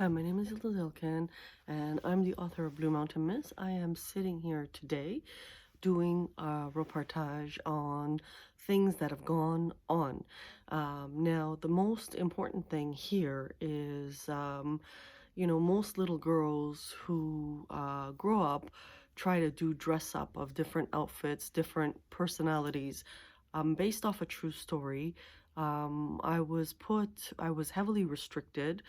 Hi, my name is Hilda Zilkin, and I'm the author of Blue Mountain Mist. I am sitting here today doing a reportage on things that have gone on. Now, the most important thing here is, most little girls who grow up try to do dress up of different outfits, different personalities. Based off a true story, I was heavily restricted.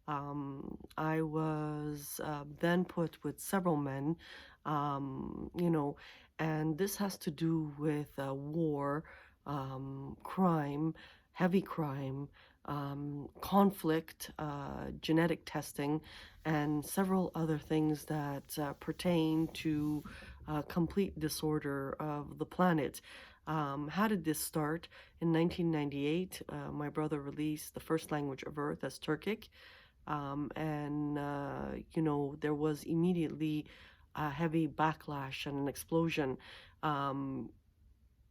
I was then put with several men, and this has to do with war, crime, heavy crime, conflict, genetic testing, and several other things that pertain to complete disorder of the planet. How did this start? In 1998, my brother released The First Language of Earth as Turkic. There was immediately a heavy backlash and an explosion. Um,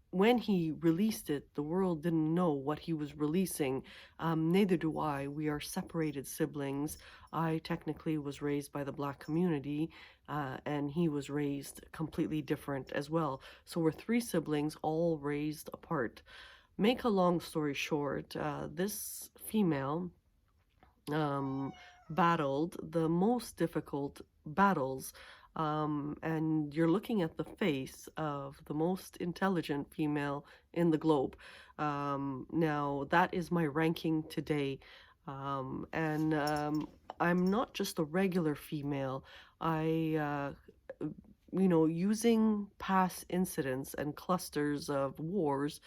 when he released it, the world didn't know what he was releasing. Neither do I. We are separated siblings. I technically was raised by the Black community, and he was raised completely different as well. So we're three siblings, all raised apart. Make a long story short, this female battled the most difficult battles. And you're looking at the face of the most intelligent female in the globe. Now, that is my ranking today. I'm not just a regular female. Using past incidents and clusters of wars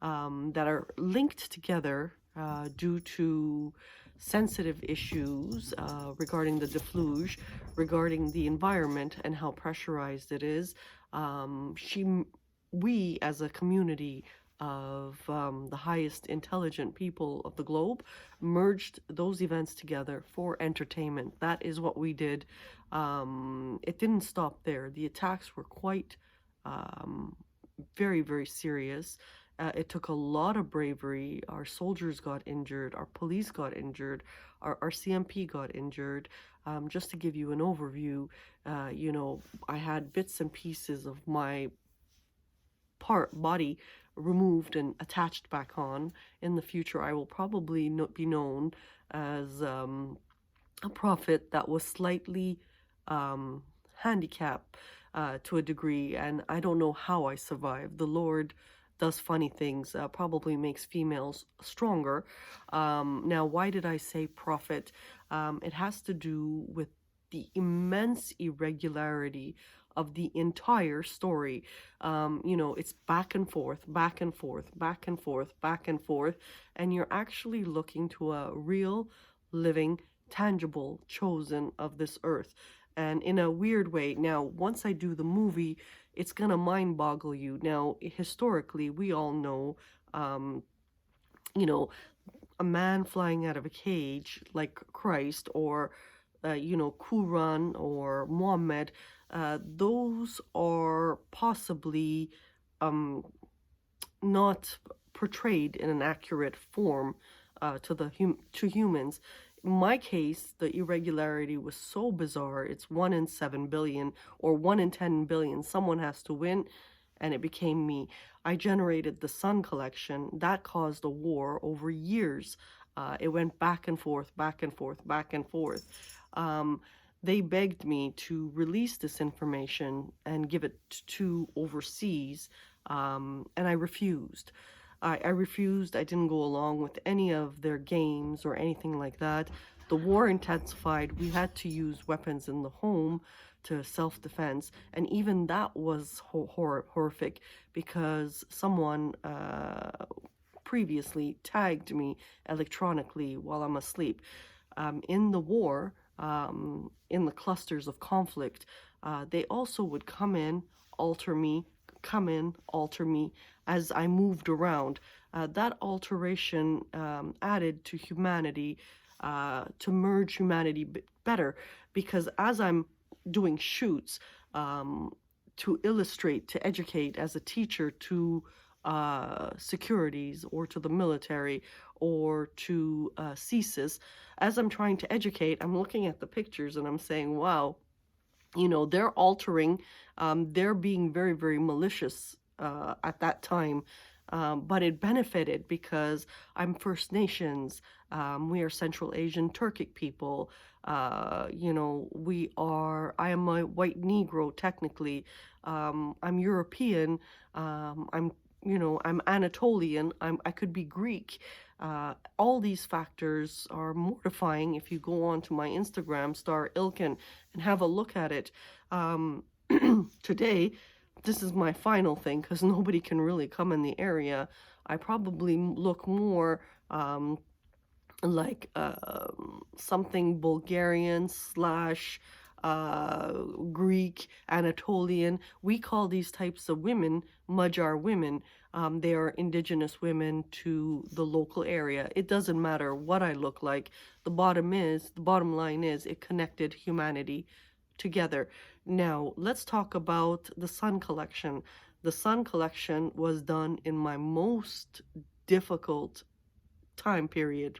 that are linked together due to sensitive issues regarding the defluge, regarding the environment and how pressurized it is. We as a community of the highest intelligent people of the globe merged those events together for entertainment. That is what we did. It didn't stop there. The attacks were quite very, very serious. It took a lot of bravery. Our soldiers got injured, our police got injured, our CMP got injured. Just to give you an overview, I had bits and pieces of my body removed and attached back on. In the future, I will probably be known as a prophet that was slightly handicapped to a degree, and I don't know how I survived. The Lord does funny things, probably makes females stronger. Now, why did I say prophet? It has to do with the immense irregularity of the entire story. It's back and forth, back and forth, back and forth, back and forth, and you're actually looking to a real, living, tangible chosen of this earth. And in a weird way, now, once I do the movie, it's gonna mind boggle you. Now, historically, we all know, a man flying out of a cage like Christ, or, Quran or Muhammad, those are possibly not portrayed in an accurate form to humans. In my case, the irregularity was so bizarre. It's 1 in 7 billion or 1 in 10 billion. Someone has to win, and it became me. I generated the Sun collection. That caused a war over years. It went back and forth, back and forth, back and forth. They begged me to release this information and give it to overseas, and I refused. I refused. I didn't go along with any of their games or anything like that. The war intensified. We had to use weapons in the home to self-defense, and even that was horrific, because someone previously tagged me electronically while I'm asleep. In the war, in the clusters of conflict, they also would come in, alter me, come in, alter me as I moved around. That alteration added to humanity, to merge humanity better, because as I'm doing shoots to illustrate, to educate, as a teacher, to securities or to the military or to CSIS. As I'm trying to educate, I'm looking at the pictures and I'm saying, wow, you know, they're altering, they're being very, very malicious at that time. But it benefited because I'm First Nations, we are Central Asian Turkic people, you know, I am a white Negro technically, I'm European, I'm, you know, I'm Anatolian, I could be Greek. All these factors are mortifying. If you go on to my Instagram, Star Ilkin, and have a look at it. Today, this is my final thing because nobody can really come in the area. I probably look more like something Bulgarian slash Greek, Anatolian. We call these types of women Magyar women. They are indigenous women to the local area. It doesn't matter what I look like. The bottom line is it connected humanity together. Now, let's talk about the Sun Collection. The Sun Collection was done in my most difficult time period.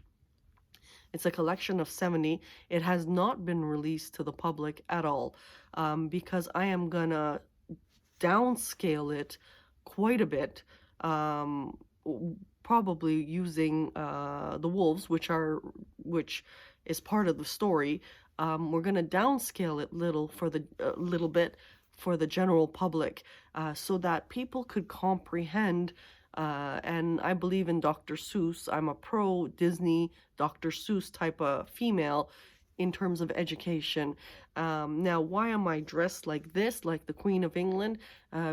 It's a collection of 70. It has not been released to the public at all because I am gonna downscale it quite a bit, probably using the wolves, which is part of the story. We're gonna downscale it little bit for the general public, so that people could comprehend. And I believe in Dr. Seuss. I'm a pro Disney Dr. Seuss type of female in terms of education. Now, why am I dressed like this, like the Queen of England?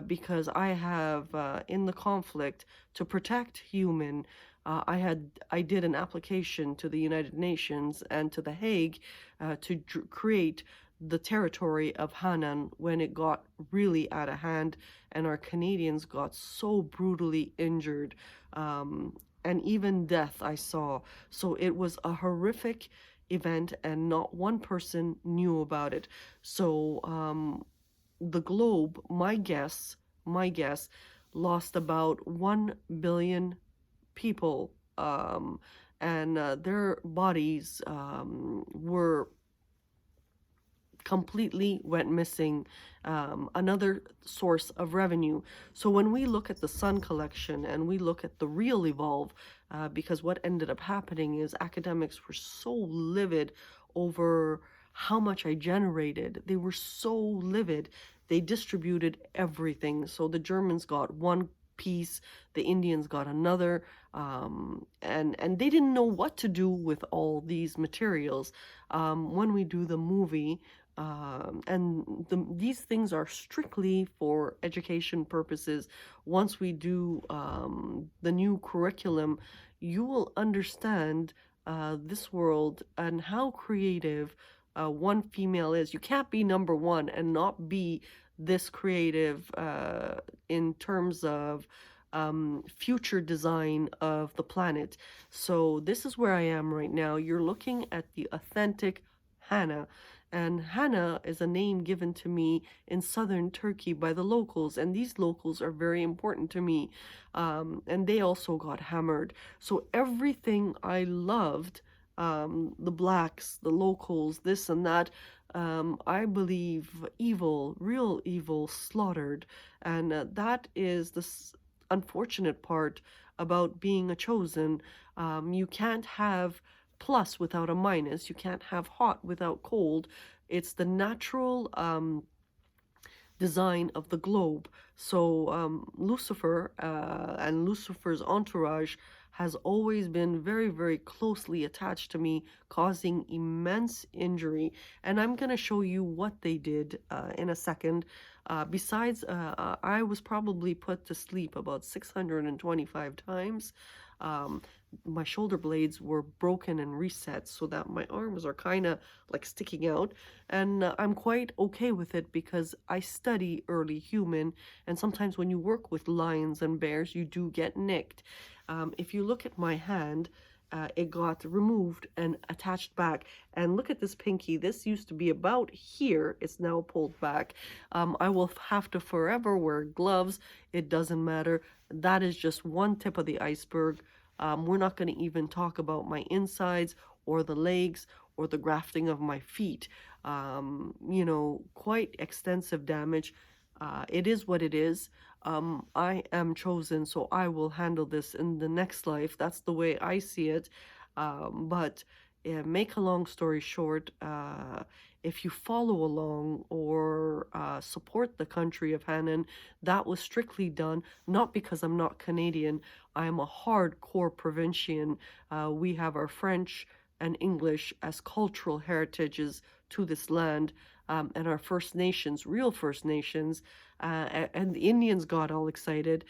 Because I have, in the conflict, to protect human, I did an application to the United Nations and to The Hague to create the territory of Hannan when it got really out of hand and our Canadians got so brutally injured, and even death I saw. So it was a horrific event and not one person knew about it. So the globe, my guess, lost about 1 billion people, and their bodies were completely went missing, another source of revenue. So when we look at the Sun Collection and we look at the real Evolve, because what ended up happening is academics were so livid over how much I generated. They were so livid. They distributed everything. So the Germans got one piece, the Indians got another, and they didn't know what to do with all these materials. When we do the movie, these things are strictly for education purposes. Once we do the new curriculum, you will understand this world and how creative one female is. You can't be number one and not be this creative in terms of future design of the planet. So this is where I am right now. You're looking at the authentic Hanna. And Hanna is a name given to me in southern Turkey by the locals, and these locals are very important to me, and they also got hammered. So everything I loved, the blacks, the locals, this and that, I believe evil, real evil, slaughtered, and that is the unfortunate part about being a chosen. You can't have plus without a minus. You can't have hot without cold. It's the natural design of the globe. So Lucifer and Lucifer's entourage has always been very, very closely attached to me, causing immense injury. And I'm going to show you what they did in a second. Besides, I was probably put to sleep about 625 times. My shoulder blades were broken and reset so that my arms are kind of like sticking out, and I'm quite okay with it because I study early human, and sometimes when you work with lions and bears you do get nicked. If you look at my hand, it got removed and attached back. And look at this pinky. This used to be about here. It's now pulled back. I will have to forever wear gloves. It doesn't matter. That is just one tip of the iceberg. We're not going to even talk about my insides or the legs or the grafting of my feet. Quite extensive damage. It is what it is. I am chosen, so I will handle this in the next life. That's the way I see it. But make a long story short, if you follow along or support the country of Hannan, that was strictly done, not because I'm not Canadian. I am a hardcore provincian. We have our French and English as cultural heritages to this land, and our First Nations, real First Nations, and the Indians got all excited.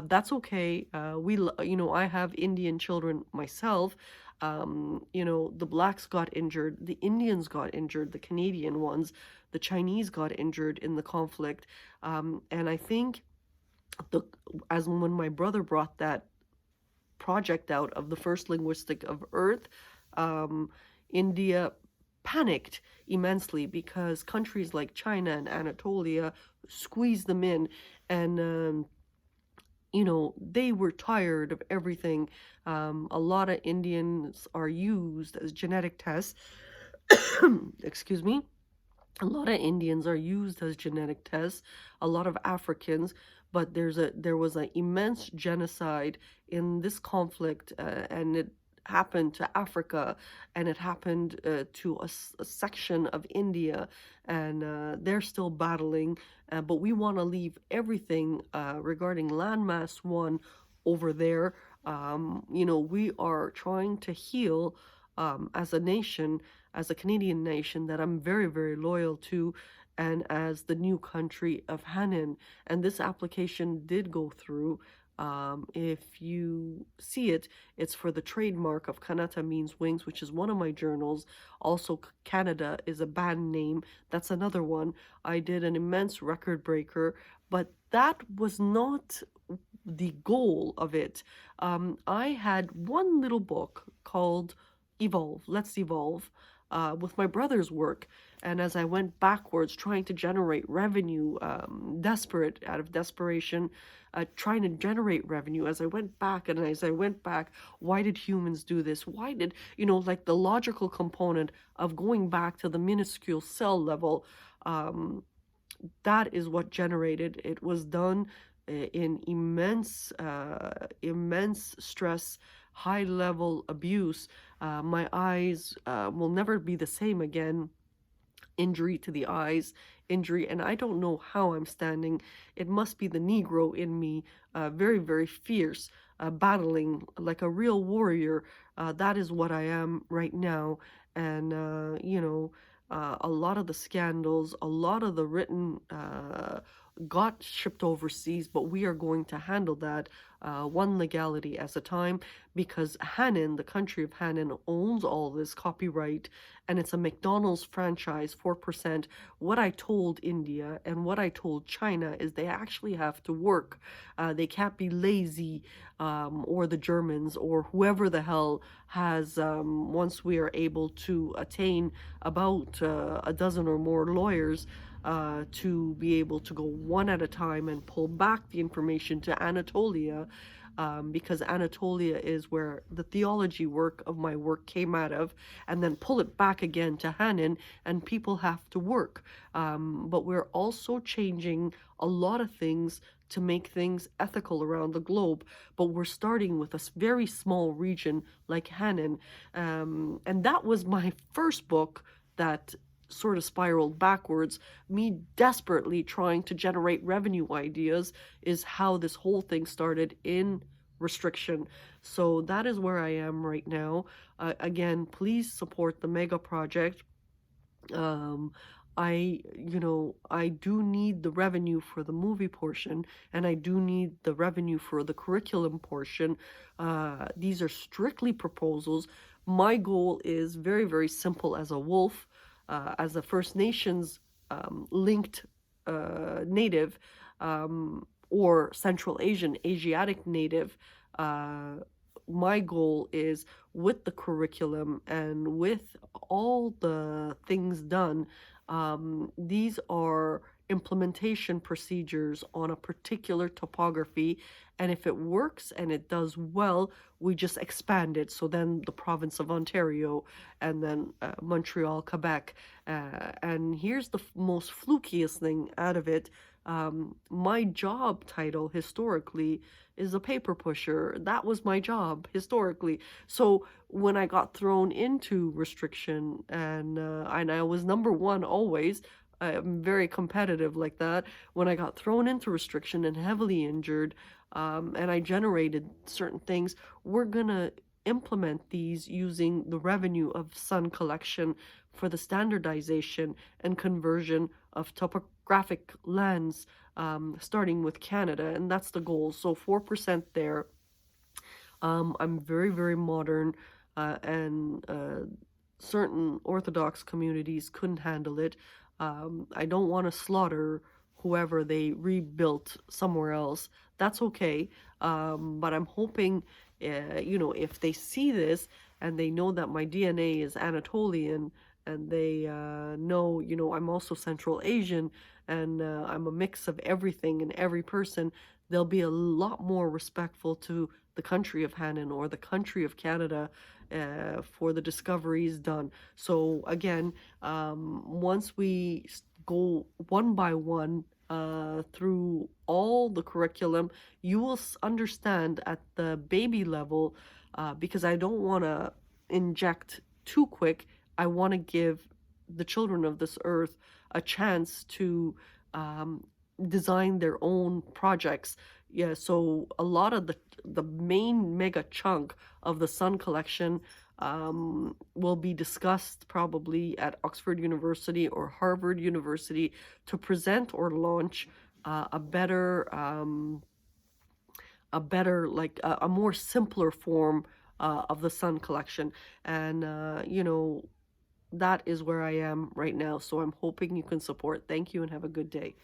That's okay. I have Indian children myself. The blacks got injured, the Indians got injured, the Canadian ones, the Chinese got injured in the conflict. And I think as when my brother brought that project out of the first linguistic of Earth, India panicked immensely because countries like China and Anatolia squeezed them in, and they were tired of everything. A lot of Indians are used as genetic tests. Excuse me. A lot of Indians are used as genetic tests, a lot of Africans, but there was an immense genocide in this conflict, and it happened to Africa, and it happened to a section of India, and they're still battling, but we want to leave everything regarding landmass one over there. We are trying to heal as a nation, as a Canadian nation that I'm very, very loyal to, and as the new country of Hannan. And this application did go through. If you see it, it's for the trademark of Kanata means wings, which is one of my journals. Also, Canada is a band name. That's another one. I did an immense record breaker, but that was not the goal of it. I had one little book called Evolve, Let's Evolve, with my brother's work. And as I went backwards, trying to generate revenue, desperate, out of desperation, trying to generate revenue, as I went back, why did humans do this? Why did, like the logical component of going back to the minuscule cell level, that is what generated. It was done in immense stress, high level abuse. My eyes will never be the same again. Injury to the eyes, and I don't know how I'm standing. It must be the Negro in me, very, very fierce, battling like a real warrior. That is what I am right now. And a lot of the scandals, a lot of the written got shipped overseas, but we are going to handle that one legality at a time, because Hannan, the country of Hannan, owns all this copyright, and it's a McDonald's franchise, 4%. What I told India and what I told China is they actually have to work. They can't be lazy, or the Germans, or whoever the hell has, once we are able to attain about a dozen or more lawyers, to be able to go one at a time and pull back the information to Anatolia, because Anatolia is where the theology work of my work came out of, and then pull it back again to Hannan, and people have to work. But we're also changing a lot of things to make things ethical around the globe, but we're starting with a very small region like Hannan. And that was my first book that sort of spiraled backwards. Me desperately trying to generate revenue ideas is how this whole thing started in restriction. So that is where I am right now. Again, please support the mega project. I do need the revenue for the movie portion, and I do need the revenue for the curriculum portion. These are strictly proposals. My goal is very, very simple as a wolf, as a First Nations linked native, or Central Asiatic native, my goal is, with the curriculum and with all the things done, these are implementation procedures on a particular topography, and if it works and it does well, we just expand it. So then the province of Ontario, and then Montreal, Quebec. And here's the most flukiest thing out of it. My job title historically is a paper pusher. That was my job historically. So when I got thrown into restriction, and I was number one always, I'm very competitive like that. When I got thrown into restriction and heavily injured, and I generated certain things, we're gonna implement these using the revenue of sun collection for the standardization and conversion of topographic lands, starting with Canada, and that's the goal. So 4% there. I'm very, very modern, and certain Orthodox communities couldn't handle it. I don't want to slaughter whoever they rebuilt somewhere else. That's okay. But I'm hoping, if they see this and they know that my DNA is Anatolian, and they know, I'm also Central Asian, and I'm a mix of everything and every person, they'll be a lot more respectful to the country of Hannon or the country of Canada, for the discoveries done. So again, once we go one by one through all the curriculum, you will understand at the baby level, because I don't want to inject too quick. I want to give the children of this earth a chance to design their own projects. Yeah, so a lot of the main mega chunk of the sun collection will be discussed probably at Oxford University or Harvard University to present or launch a better, like a more simpler form of the sun collection. And that is where I am right now. So I'm hoping you can support. Thank you and have a good day.